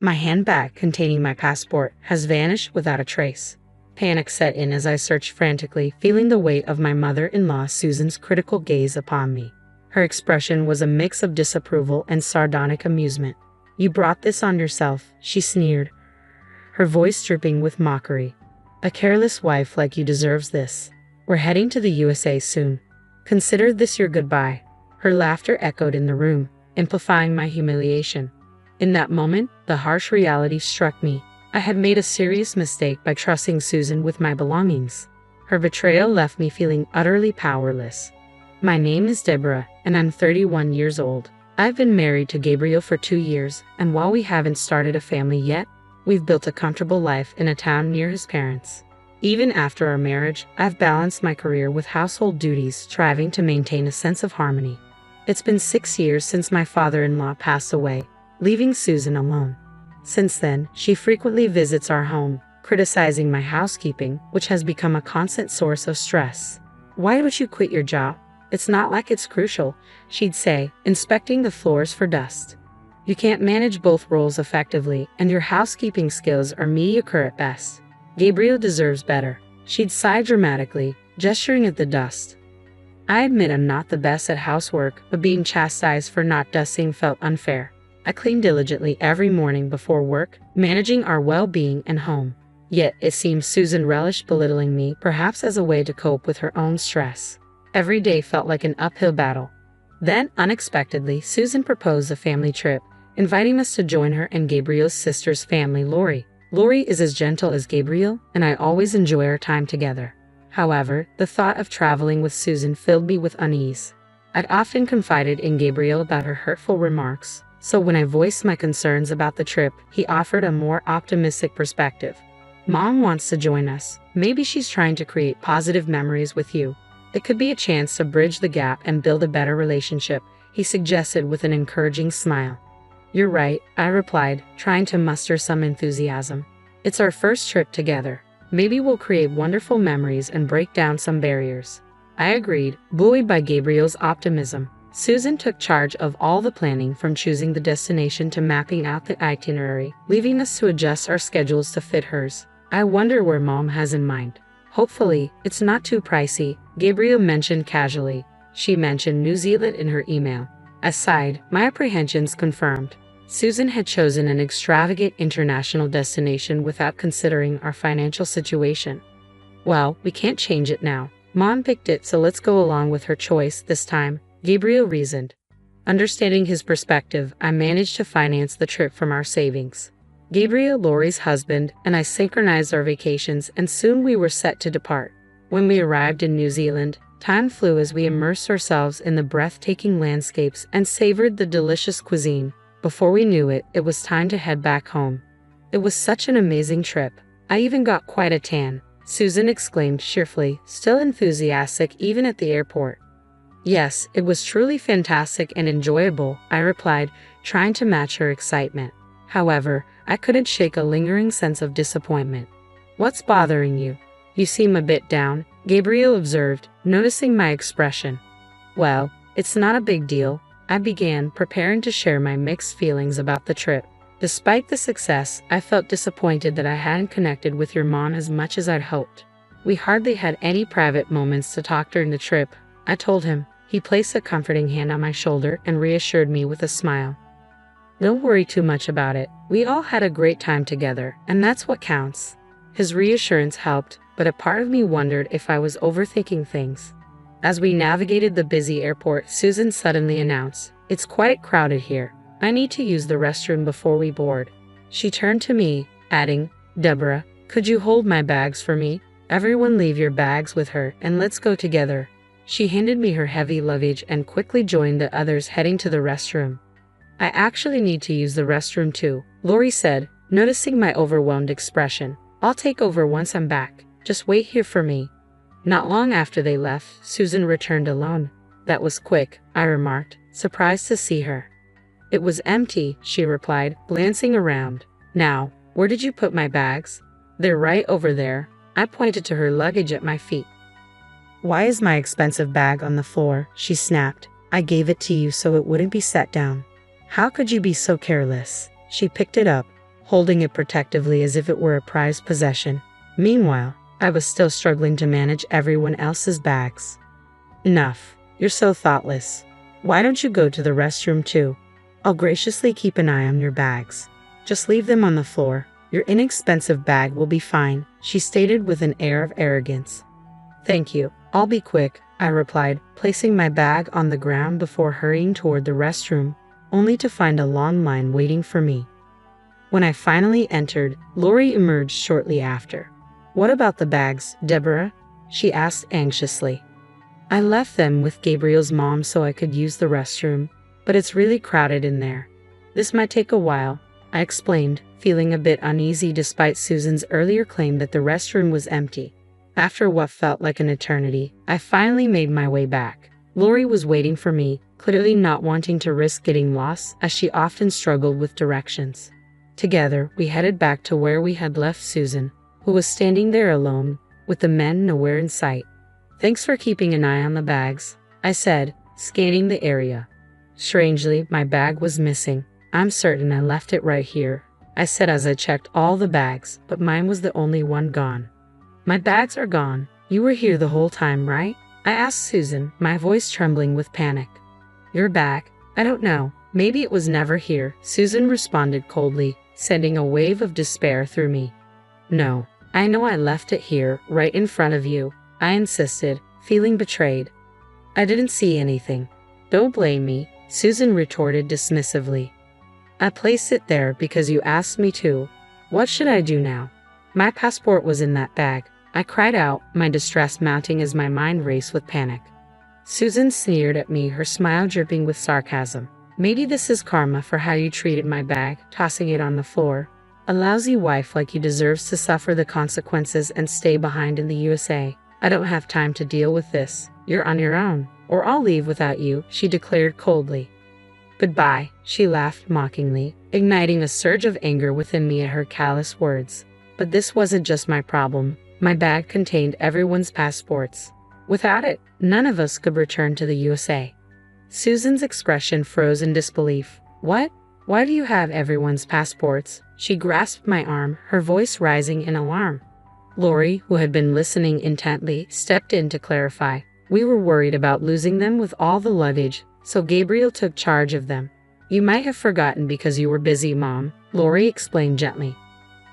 My handbag containing my passport has vanished without a trace. Panic set in as I searched frantically, feeling the weight of my mother-in-law Susan's critical gaze upon me. Her expression was a mix of disapproval and sardonic amusement. "You brought this on yourself," she sneered, her voice dripping with mockery. "A careless wife like you deserves this. We're heading to the USA soon. Consider this your goodbye." Her laughter echoed in the room, amplifying my humiliation. In that moment, the harsh reality struck me. I had made a serious mistake by trusting Susan with my belongings. Her betrayal left me feeling utterly powerless. "My name is Deborah, and I'm 31 years old. I've been married to Gabriel for 2 years, and while we haven't started a family yet, we've built a comfortable life in a town near his parents. Even after our marriage, I've balanced my career with household duties, striving to maintain a sense of harmony. It's been 6 years since my father-in-law passed away, leaving Susan alone. Since then, she frequently visits our home, criticizing my housekeeping, which has become a constant source of stress. "Why would you quit your job? It's not like it's crucial," she'd say, inspecting the floors for dust. "You can't manage both roles effectively, and your housekeeping skills are mediocre at best. Gabriel deserves better," she'd sigh dramatically, gesturing at the dust. I admit I'm not the best at housework, but being chastised for not dusting felt unfair. I cleaned diligently every morning before work, managing our well-being and home. Yet it seems Susan relished belittling me, perhaps as a way to cope with her own stress. Every day felt like an uphill battle. Then, unexpectedly, Susan proposed a family trip, inviting us to join her and Gabriel's sister's family, Lori. Lori is as gentle as Gabriel, and I always enjoy our time together. However, the thought of traveling with Susan filled me with unease. I'd often confided in Gabriel about her hurtful remarks, so when I voiced my concerns about the trip, he offered a more optimistic perspective. "Mom wants to join us. Maybe she's trying to create positive memories with you. It could be a chance to bridge the gap and build a better relationship," he suggested with an encouraging smile. "You're right," I replied, trying to muster some enthusiasm. "It's our first trip together. Maybe we'll create wonderful memories and break down some barriers." I agreed, buoyed by Gabriel's optimism. Susan took charge of all the planning, from choosing the destination to mapping out the itinerary, leaving us to adjust our schedules to fit hers. "I wonder where Mom has in mind. Hopefully, it's not too pricey," Gabriel mentioned casually. She mentioned New Zealand in her email. I sighed, my apprehensions confirmed. Susan had chosen an extravagant international destination without considering our financial situation. "Well, we can't change it now. Mom picked it, so let's go along with her choice this time," Gabriel reasoned. Understanding his perspective, I managed to finance the trip from our savings. Gabriel, Lori's husband, and I synchronized our vacations, and soon we were set to depart. When we arrived in New Zealand, time flew as we immersed ourselves in the breathtaking landscapes and savored the delicious cuisine. Before we knew it, it was time to head back home. "It was such an amazing trip. I even got quite a tan," Susan exclaimed cheerfully, still enthusiastic even at the airport. "Yes, it was truly fantastic and enjoyable," I replied, trying to match her excitement. However, I couldn't shake a lingering sense of disappointment. "What's bothering you? You seem a bit down," Gabriel observed, noticing my expression. "Well, it's not a big deal," I began, preparing to share my mixed feelings about the trip. "Despite the success, I felt disappointed that I hadn't connected with your mom as much as I'd hoped. We hardly had any private moments to talk during the trip," I told him. He placed a comforting hand on my shoulder and reassured me with a smile. "Don't worry too much about it. We all had a great time together, and that's what counts." His reassurance helped, but a part of me wondered if I was overthinking things. As we navigated the busy airport, Susan suddenly announced, "It's quite crowded here. I need to use the restroom before we board." She turned to me, adding, "Deborah, could you hold my bags for me? Everyone leave your bags with her, and let's go together." She handed me her heavy luggage and quickly joined the others heading to the restroom. "I actually need to use the restroom too," Lori said, noticing my overwhelmed expression. "I'll take over once I'm back. Just wait here for me." Not long after they left, Susan returned alone. "That was quick," I remarked, surprised to see her. "It was empty," she replied, glancing around. "Now, where did you put my bags?" "They're right over there." I pointed to her luggage at my feet. "Why is my expensive bag on the floor?" she snapped. "I gave it to you so it wouldn't be set down." "How could you be so careless?" She picked it up, holding it protectively as if it were a prized possession. Meanwhile, I was still struggling to manage everyone else's bags. Enough. You're so thoughtless. Why don't you go to the restroom too? I'll graciously keep an eye on your bags. Just leave them on the floor. Your inexpensive bag will be fine, she stated with an air of arrogance. Thank you. I'll be quick, I replied, placing my bag on the ground before hurrying toward the restroom, only to find a long line waiting for me. When I finally entered, Lori emerged shortly after. What about the bags, Deborah? She asked anxiously. I left them with Gabriel's mom so I could use the restroom, but it's really crowded in there. This might take a while, I explained, feeling a bit uneasy despite Susan's earlier claim that the restroom was empty. After what felt like an eternity, I finally made my way back. Lori was waiting for me, clearly not wanting to risk getting lost as she often struggled with directions. Together, we headed back to where we had left Susan, who was standing there alone, with the men nowhere in sight. Thanks for keeping an eye on the bags, I said, scanning the area. Strangely, my bag was missing. I'm certain I left it right here, I said as I checked all the bags, but mine was the only one gone. My bags are gone. You were here the whole time, right? I asked Susan, my voice trembling with panic. Your bag? I don't know. Maybe it was never here, Susan responded coldly, sending a wave of despair through me. No, I know I left it here, right in front of you, I insisted, feeling betrayed. I didn't see anything. Don't blame me, Susan retorted dismissively. I placed it there because you asked me to. What should I do now? My passport was in that bag, I cried out, my distress mounting as my mind raced with panic. Susan sneered at me, her smile dripping with sarcasm. Maybe this is karma for how you treated my bag, tossing it on the floor. A lousy wife like you deserves to suffer the consequences and stay behind in the USA. I don't have time to deal with this. You're on your own, or I'll leave without you, she declared coldly. Goodbye, she laughed mockingly, igniting a surge of anger within me at her callous words. But this wasn't just my problem. My bag contained everyone's passports. Without it, none of us could return to the USA. Susan's expression froze in disbelief. What? Why do you have everyone's passports? She grasped my arm, her voice rising in alarm. Lori, who had been listening intently, stepped in to clarify. We were worried about losing them with all the luggage, so Gabriel took charge of them. You might have forgotten because you were busy, Mom, Lori explained gently.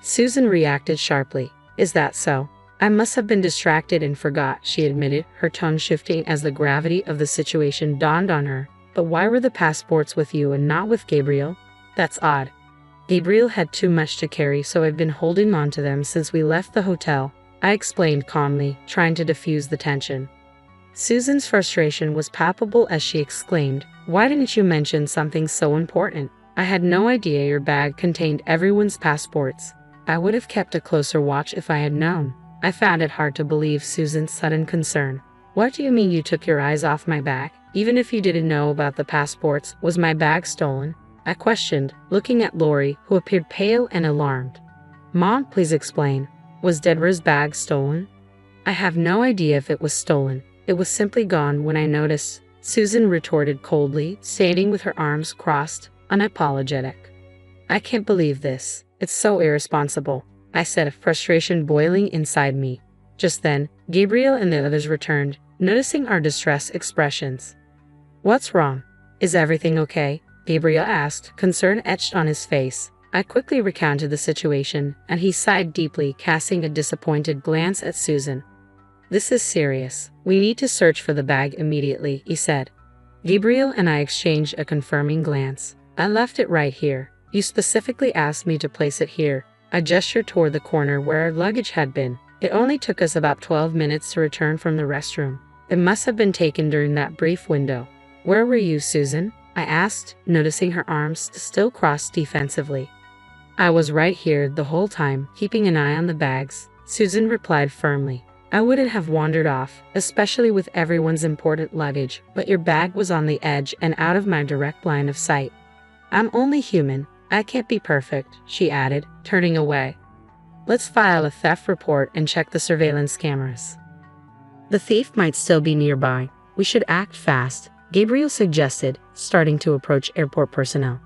Susan reacted sharply. Is that so? I must have been distracted and forgot, she admitted, her tone shifting as the gravity of the situation dawned on her. But why were the passports with you and not with Gabriel? That's odd. Gabriel had too much to carry, so I've been holding on to them since we left the hotel, I explained calmly, trying to diffuse the tension. Susan's frustration was palpable as she exclaimed, Why didn't you mention something so important? I had no idea your bag contained everyone's passports. I would have kept a closer watch if I had known. I found it hard to believe Susan's sudden concern. What do you mean you took your eyes off my bag? Even if you didn't know about the passports, was my bag stolen? I questioned, looking at Lori, who appeared pale and alarmed. Mom, please explain. Was Deborah's bag stolen? I have no idea if it was stolen. It was simply gone when I noticed, Susan retorted coldly, standing with her arms crossed, unapologetic. I can't believe this. It's so irresponsible, I said, frustration boiling inside me. Just then, Gabriel and the others returned, noticing our distressed expressions. What's wrong? Is everything okay? Gabriel asked, concern etched on his face. I quickly recounted the situation, and he sighed deeply, casting a disappointed glance at Susan. This is serious. We need to search for the bag immediately, he said. Gabriel and I exchanged a confirming glance. I left it right here. You specifically asked me to place it here. I gestured toward the corner where our luggage had been. It only took us about 12 minutes to return from the restroom. It must have been taken during that brief window. Where were you, Susan? I asked, noticing her arms still crossed defensively. I was right here the whole time, keeping an eye on the bags, Susan replied firmly. I wouldn't have wandered off, especially with everyone's important luggage, but your bag was on the edge and out of my direct line of sight. I'm only human. I can't be perfect, she added, turning away. Let's file a theft report and check the surveillance cameras. The thief might still be nearby. We should act fast, Gabriel suggested, starting to approach airport personnel.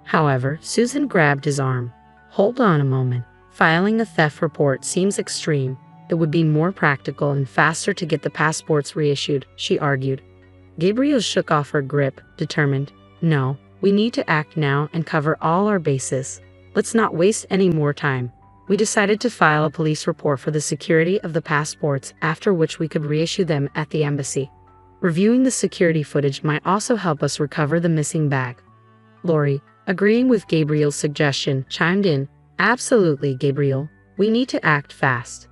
However, Susan grabbed his arm. Hold on a moment. Filing a theft report seems extreme. It would be more practical and faster to get the passports reissued, she argued. Gabriel shook off her grip, determined. No, we need to act now and cover all our bases. Let's not waste any more time. We decided to file a police report for the security of the passports, after which we could reissue them at the embassy. Reviewing the security footage might also help us recover the missing bag. Lori, agreeing with Gabriel's suggestion, chimed in. Absolutely, Gabriel. We need to act fast.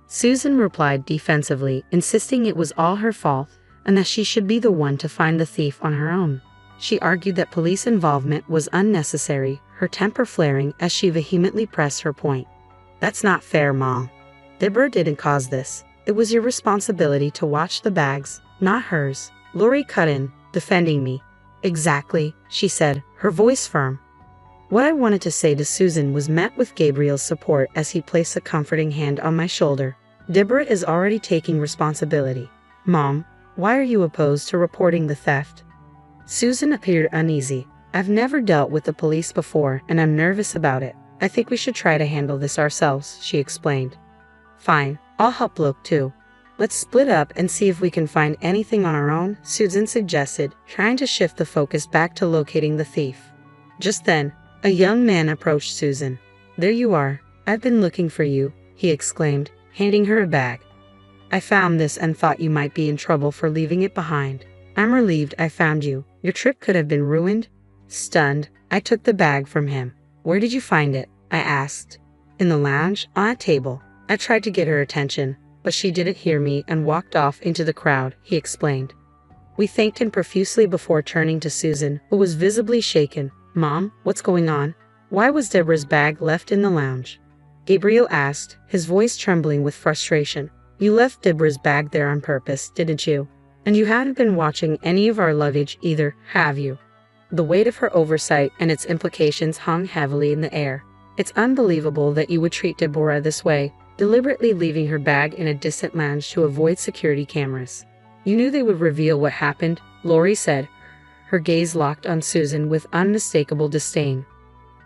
Susan replied defensively, insisting it was all her fault and that she should be the one to find the thief on her own. She argued that police involvement was unnecessary, her temper flaring as she vehemently pressed her point. That's not fair, Mom. Deborah didn't cause this. It was your responsibility to watch the bags, not hers. Lori cut in, defending me. Exactly, she said, her voice firm. What I wanted to say to Susan was met with Gabriel's support as he placed a comforting hand on my shoulder. Deborah is already taking responsibility. Mom, why are you opposed to reporting the theft? Susan appeared uneasy. I've never dealt with the police before and I'm nervous about it. I think we should try to handle this ourselves, she explained. Fine, I'll help look too. Let's split up and see if we can find anything on our own, Susan suggested, trying to shift the focus back to locating the thief. Just then, a young man approached Susan. There you are. I've been looking for you, he exclaimed, handing her a bag. I found this and thought you might be in trouble for leaving it behind. I'm relieved I found you. Your trip could have been ruined. Stunned, I took the bag from him. Where did you find it? I asked. In the lounge, on a table. I tried to get her attention, but she didn't hear me and walked off into the crowd, he explained. We thanked him profusely before turning to Susan, who was visibly shaken. Mom, what's going on? Why was Deborah's bag left in the lounge? Gabriel asked, his voice trembling with frustration. You left Deborah's bag there on purpose, didn't you? And you hadn't been watching any of our luggage either, have you? The weight of her oversight and its implications hung heavily in the air. It's unbelievable that you would treat Deborah this way, deliberately leaving her bag in a distant lounge to avoid security cameras. You knew they would reveal what happened, Lori said, her gaze locked on Susan with unmistakable disdain.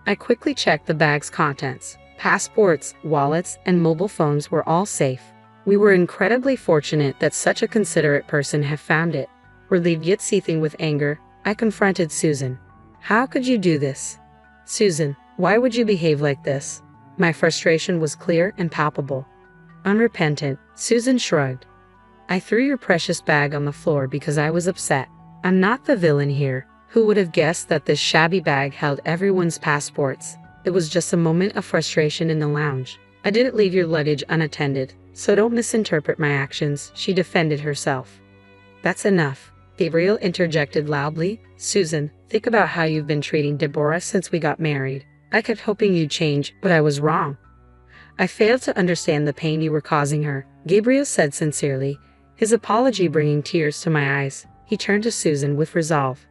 I quickly checked the bag's contents. Passports, wallets, and mobile phones were all safe. We were incredibly fortunate that such a considerate person had found it. Relieved yet seething with anger, I confronted Susan. How could you do this? Susan, why would you behave like this? My frustration was clear and palpable. Unrepentant, Susan shrugged. I threw your precious bag on the floor because I was upset. I'm not the villain here. Who would have guessed that this shabby bag held everyone's passports? It was just a moment of frustration in the lounge. I didn't leave your luggage unattended, so don't misinterpret my actions, she defended herself. That's enough, Gabriel interjected loudly. Susan, think about how you've been treating Deborah since we got married. I kept hoping you'd change, but I was wrong. I failed to understand the pain you were causing her, Gabriel said sincerely, his apology bringing tears to my eyes. He turned to Susan with resolve.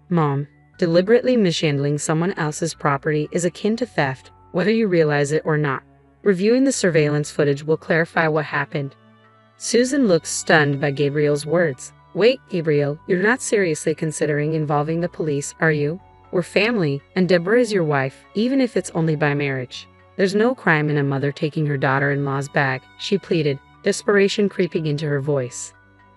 Mom, deliberately mishandling someone else's property is akin to theft, whether you realize it or not. Reviewing the surveillance footage will clarify what happened. Susan looked stunned by Gabriel's words. Wait, Gabriel, you're not seriously considering involving the police, are you? We're family, and Deborah is your wife, even if it's only by marriage. There's no crime in a mother taking her daughter-in-law's bag, she pleaded, desperation creeping into her voice.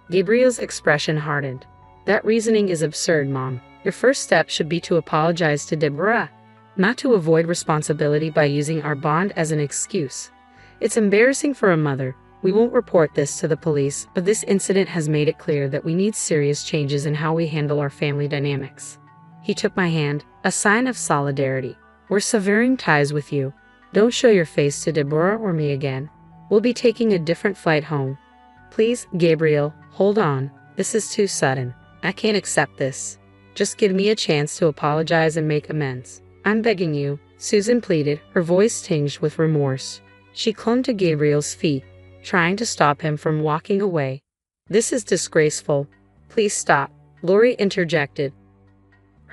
Gabriel's expression hardened. That reasoning is absurd, Mom. Your first step should be to apologize to Deborah, not to avoid responsibility by using our bond as an excuse. It's embarrassing for a mother. We won't report this to the police, but this incident has made it clear that we need serious changes in how we handle our family dynamics. He took my hand, a sign of solidarity. We're severing ties with you. Don't show your face to Deborah or me again. We'll be taking a different flight home. Please, Gabriel, hold on. This is too sudden. I can't accept this. Just give me a chance to apologize and make amends. I'm begging you, Susan pleaded, her voice tinged with remorse. She clung to Gabriel's feet, trying to stop him from walking away. This is disgraceful. Please stop, Lori interjected,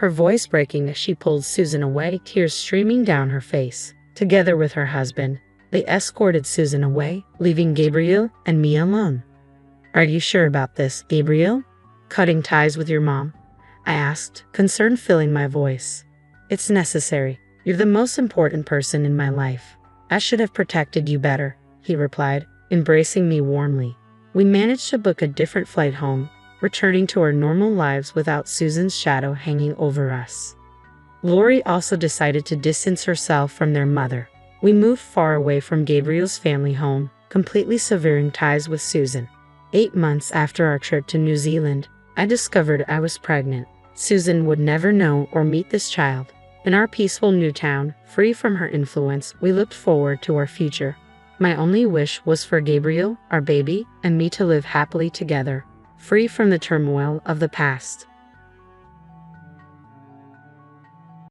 her voice breaking as she pulled Susan away, tears streaming down her face. Together with her husband, they escorted Susan away, leaving Gabriel and me alone. Are you sure about this, Gabriel? Cutting ties with your mom? I asked, concern filling my voice. It's necessary. "You're the most important person in my life. I should have protected you better," he replied, embracing me warmly. We managed to book a different flight home, returning to our normal lives without Susan's shadow hanging over us. Lori also decided to distance herself from their mother. We moved far away from Gabriel's family home, completely severing ties with Susan. 8 months after our trip to New Zealand, I discovered I was pregnant. Susan would never know or meet this child. In our peaceful new town, free from her influence, we looked forward to our future. My only wish was for Gabriel, our baby, and me to live happily together, free from the turmoil of the past.